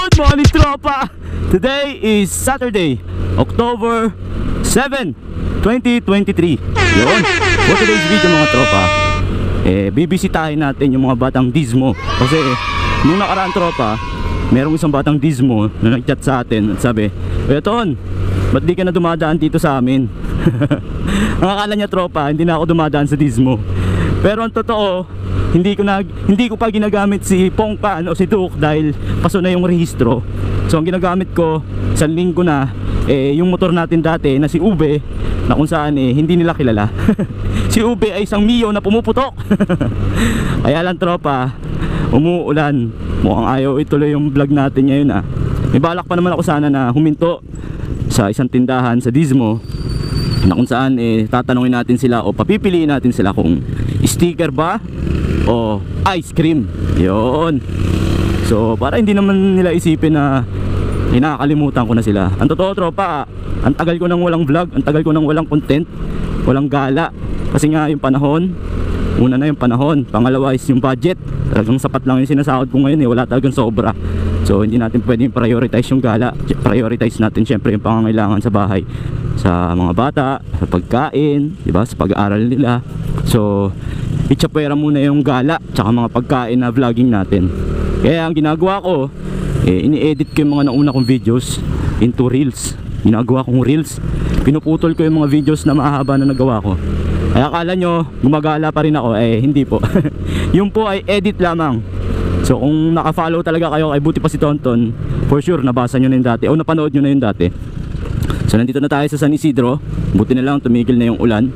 Good morning, tropa! Today is Saturday, October 7, 2023. Yun. For today's video mga tropa, bibisitahin natin yung mga batang Dismo. Kasi nung nakaraan tropa, merong isang batang Dismo na nag-chat sa atin at sabi, "Kuya Ton, ba't di ka na dumadaan dito sa amin?" Ang akala niya tropa, hindi na ako dumadaan sa Dismo. Pero ang totoo, hindi ko pa ginagamit si Pongpan o si Duke dahil paso na yung rehistro. So ang ginagamit ko isang linggo na yung motor natin dati na si Ube, na kung saan hindi nila kilala. Si Ube ay isang Mio na pumuputok. Kaya lang tropa, umuulan, mukhang ayaw ituloy yung vlog natin ngayon. May balak pa naman ako sana na huminto sa isang tindahan sa Dismo, na kung saan tatanungin natin sila o papipiliin natin sila kung sticker ba o ice cream. Yun. So para hindi naman nila isipin na nakakalimutan ko na sila. Ang totoo tropa, ang tagal ko nang walang vlog, ang tagal ko nang walang content, walang gala. Kasi nga yung panahon, una na yung panahon, pangalawa is yung budget. Talagang sapat lang yung sinasahod ko ngayon, wala talagang sobra. So hindi natin pwedeng prioritize yung gala. Prioritize natin syempre yung pangangailangan sa bahay, sa mga bata, sa pagkain, diba? Sa pag-aaral nila. So itchapwera muna yung gala tsaka mga pagkain na vlogging natin. Kaya ang ginagawa ko, ini-edit ko yung mga nauna kong videos into reels. Ginagawa kong reels, pinuputol ko yung mga videos na mahaba na nagawa ko. Kaya akala nyo gumagala pa rin ako, hindi po. Yung po ay edit lamang. So kung naka-follow talaga kayo kay Buti pa si Tonton, for sure nabasa nyo na yung dati o napanood nyo na yung dati. So nandito na tayo sa San Isidro. Buti na lang tumigil na yung ulan.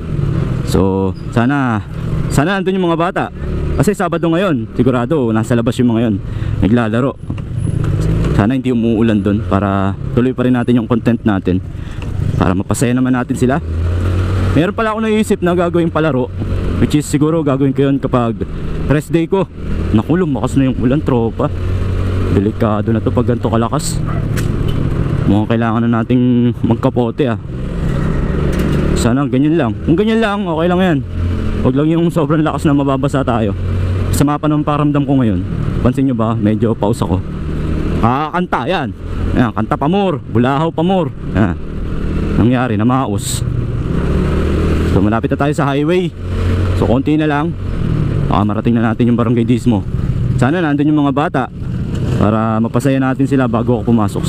So sana nandun yung mga bata. Kasi Sabado ngayon, sigurado nasa labas yung mga yun, naglalaro. Sana hindi umuulan dun para tuloy pa rin natin yung content natin, para mapasaya naman natin sila. Meron pala ako naisip na gagawin palaro, which is siguro gagawin ko yun kapag rest day ko. Naku, lumakas na yung ulan tropa. Delikado na to pag ganito kalakas. Mukhang kailangan na nating magkapote Sana ganyan lang. Kung ganyan lang, okay lang yan. Huwag lang yung sobrang lakas na mababasa tayo. Sama pa ng paramdam ko ngayon. Pansin nyo ba, medyo pause ako. Kakanta yan. Ayan, kanta pamor, bulahaw pamor. Ayan. Nangyari, namaos. So malapit na tayo sa highway. So konti na lang, marating na natin yung barangay Dismo. Sana nandun yung mga bata para mapasaya natin sila bago ako pumasok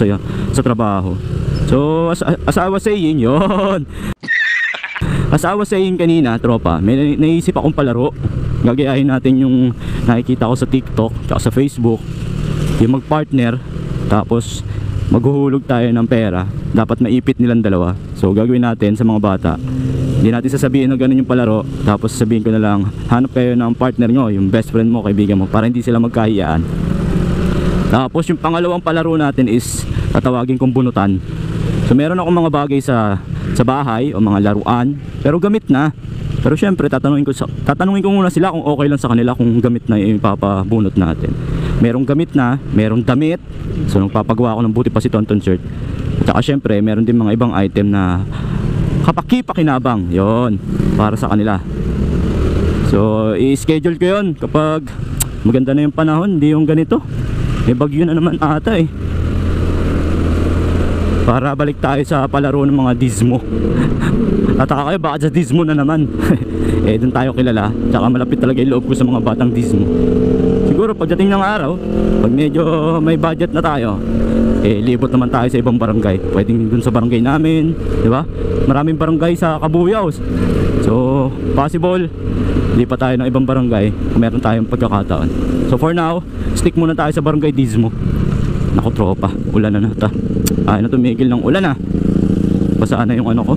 sa trabaho. So as I was saying, yun. As I was saying kanina tropa, may naisip akong palaro. Gagayahin natin yung nakikita ko sa TikTok at sa Facebook, yung magpartner, tapos maghuhulog tayo ng pera. Dapat maipit nilang dalawa. So gagawin natin sa mga bata, hindi natin sasabihin na ganun yung palaro, tapos sabihin ko na lang, hanap kayo ng partner nyo, yung best friend mo, kaibigan mo, para hindi sila magkahiyaan. Tapos yung pangalawang palaro natin is tatawagin kong bunutan. So meron akong mga bagay sa bahay o mga laruan, pero gamit na. Pero syempre tatanungin ko muna sila kung okay lang sa kanila kung gamit na yung ipapabunot natin. Merong gamit na, merong damit. So nung papagawa ko ng Buti pa si Tonton shirt. At saka syempre meron din mga ibang item na kapakipakinabang, yon, para sa kanila. So i-schedule ko yon kapag maganda na yung panahon, hindi yung ganito. May bagyo na naman ata para balik tayo sa palaro ng mga Dismo. Tataka kayo baka sa Dismo na naman. Doon tayo kilala. Tsaka malapit talaga yung loob ko sa mga batang Dismo. Siguro pagdating ng araw, pag medyo may budget na tayo, libot naman tayo sa ibang barangay. Pwedeng dun sa barangay namin, di ba? Maraming barangay sa Kabuyaw. So possible lipat tayo ng ibang barangay kung meron tayong pagkakataon. So for now, stick muna tayo sa barangay Dismo. Naku tropa, ulan na nata. Ay na tumigil ng ulan Basa na yung ano ko,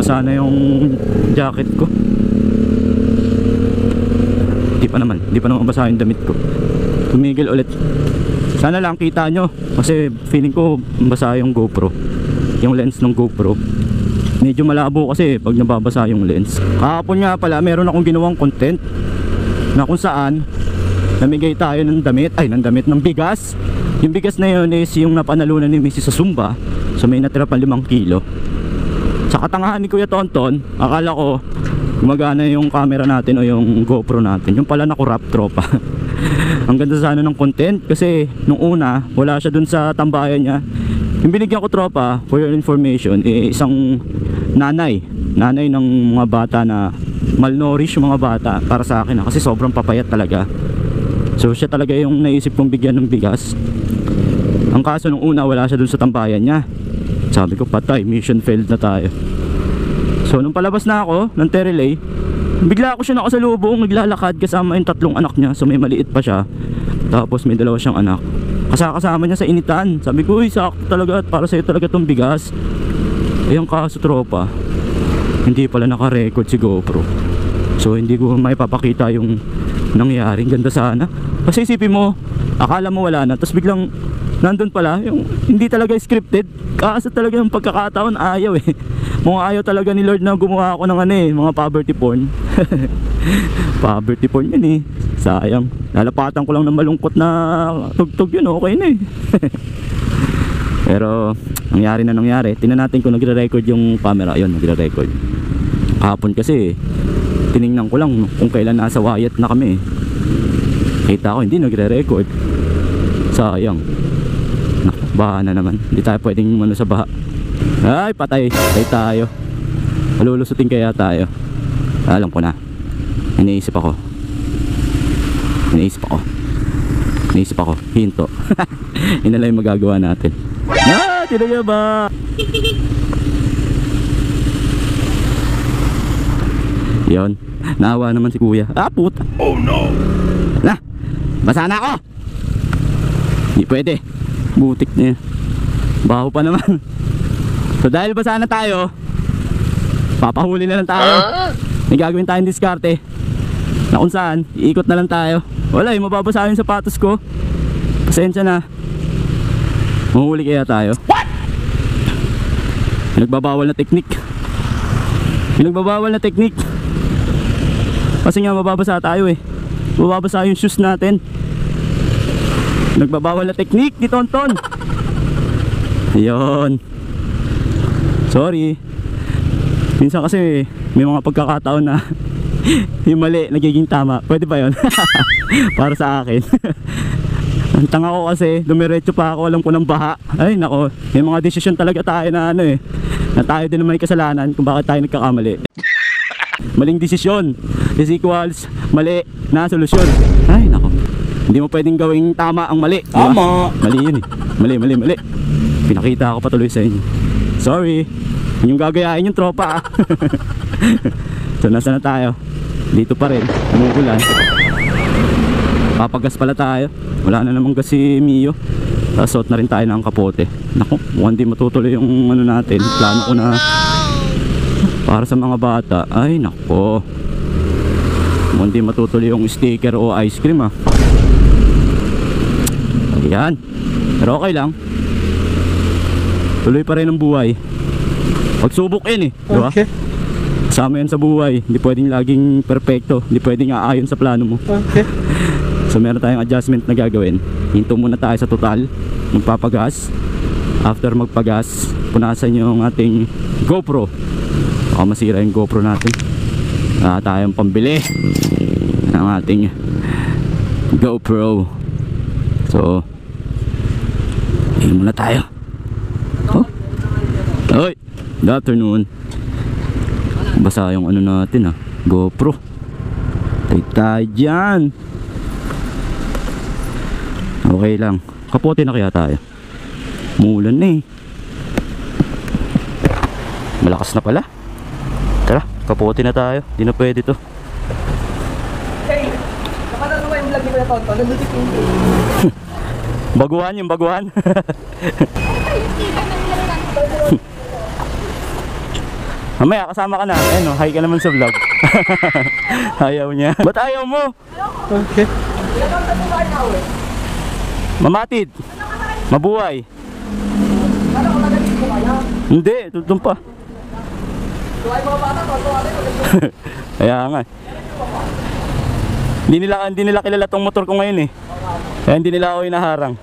basa na yung jacket ko. Di pa naman basa yung damit ko. Tumigil ulit. Sana lang kita nyo, kasi feeling ko basa yung GoPro, yung lens ng GoPro. Medyo malabo kasi pag nababasa yung lens. Kahapon nga pala meron akong ginawang content na kung saan namigay tayo ng damit ng bigas. Yung bigas na yun is yung napanalunan ni Mrs. sa Zumba. So may natira pa 5 kilo. Sa katangahan ni Kuya Tonton, akala ko gumagana yung camera natin o yung GoPro natin. Yung pala nakurap tropa. Ang ganda sana ng content kasi nung una wala siya dun sa tambayan niya. Yung binigyan ko tropa, for your information, isang nanay ng mga bata na malnourished yung mga bata para sa akin kasi sobrang papayat talaga. So siya talaga yung naisip kong bigyan ng bigas. Ang kaso nung una wala siya dun sa tambayan niya. Sabi ko patay, mission failed na tayo. So nung palabas na ako ng Terrelay, bigla ako siya nakasalubong, naglalakad kasama yung 3 anak niya. So may maliit pa siya, tapos may 2 siyang anak. Kasama niya sa initan. Sabi ko, uy, sakto talaga at para sa'yo talaga tong bigas. Eh ang kaso tropa, hindi pala naka-record si GoPro. So hindi ko maipapakita yung nangyari. Ganda sana. Kasi isipin mo, akala mo wala na, tapos biglang nandun pala, yung hindi talaga scripted. Kaso talaga yung pagkakataon ayaw eh. Mga ayaw talaga ni Lord na gumawa ako ng mga poverty porn. Poverty porn yun eh. Sayang. Lalapatan ko lang ng malungkot na tugtog yun, okay na eh. Pero nangyari na nangyari. Tingnan natin kung nagre-record yung camera. Ayun, nagre-record. Kahapon kasi tiningnan ko lang kung kailan nasa Wyatt na kami. Kita ko hindi nagre-record. Sayang. Baha na naman. Hindi tayo pwedeng sa baha. Ay patay. Patay tayo. Malulusutin kaya tayo. Alam ko na. Iniisip ako. Hinto. Yun na lang yung magagawa natin. Tinagya ba? Yun. Naawa naman si kuya. Puta. Oh no. Basa na ako. Hindi pwede. Butik na yun. Baho pa naman. So dahil basa na tayo, papahuli na lang tayo. May gagawin tayong diskarte na kung saan iikot na lang tayo. Wala yung mababasa yung sapatos ko. Pasensya na. Mahuli kaya tayo. Pinagbabawal na teknik. Kasi nga mababasa tayo eh. Mababasa yung shoes natin. Nagbabawal na teknik ni Tonton. Ayun. Sorry. Minsan kasi may mga pagkakataon na yung mali nagiging tama. Pwede ba yun? Para sa akin. Ang tanga ko kasi dumiretso pa ako, alam ko ng baha. Ay nako, may mga desisyon talaga tayo na na tayo din naman may kasalanan kung bakit tayo nagkakamali. Maling desisyon is equals mali na solusyon. Ay nako, hindi mo pwedeng gawing tama ang mali. Tama. Mali yun eh. Mali. Pinakita ko patuloy sa inyo. Sorry. Yung gagayain yung tropa. So nasa na tayo? Dito pa rin. Umuulan. Papagas pala tayo. Wala na namang gas si Mio. Tapos suot na rin tayo ng kapote. Naku, mukhang di matutuloy yung natin. Plano ko na para sa mga bata. Ay nako, mukhang di matutuloy yung sticker o ice cream Ayan. Pero okay lang. Tuloy pa rin ang buhay. Pagsubok yun eh, diba? Okay. Kasama yan sa buhay. Hindi pwedeng laging perfecto. Hindi pwedeng aayon sa plano mo. Okay. So meron tayong adjustment na gagawin. Hinto muna tayo sa total. Magpapagas. After magpagas, punasan yung ating GoPro. Baka masira yung GoPro natin. Tayong pambili ng ating GoPro. So yun muna tayo. Oy, good afternoon. Basa yung natin GoPro. Tayo dyan. Okay lang. Kapote na kaya tayo. Mulan na eh. Malakas na pala. Tara, kapote na tayo. Di na pwede to. Hey, kapatid mo yung vlog ni Kuya Tonton. Nandutik yung baguhan yung baguhan. Mamaya kasama ka na. Ayun hi ka naman sa vlog. Ayaw niya. Ba't ayaw mo? Okay. Mamatid. Mabuhay. Hindi, tutong pa. Kaya nga. Hindi nila kilala tong motor ko ngayon eh. Kaya hindi nila ako hinaharang.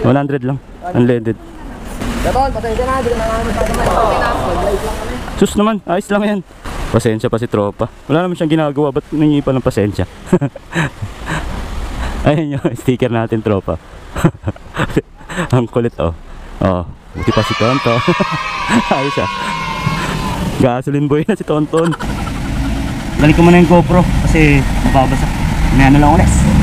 100 lang. Unleaded. Gaton, pasensya na, hindi ka naman magpapamay. Okay na, mag-live lang kami. Sus naman, ayos lang yan. Pasensya pa si tropa. Wala naman siyang ginagawa, ba't nangyay pa ng pasensya? Ayun yung sticker natin, tropa. Ang kulit, oh. Oh, buti pa si Tonton. Ayos siya. Gasoline boy na si Tonton. Balik ko muna yung GoPro kasi mababasa. May ano lang ulit.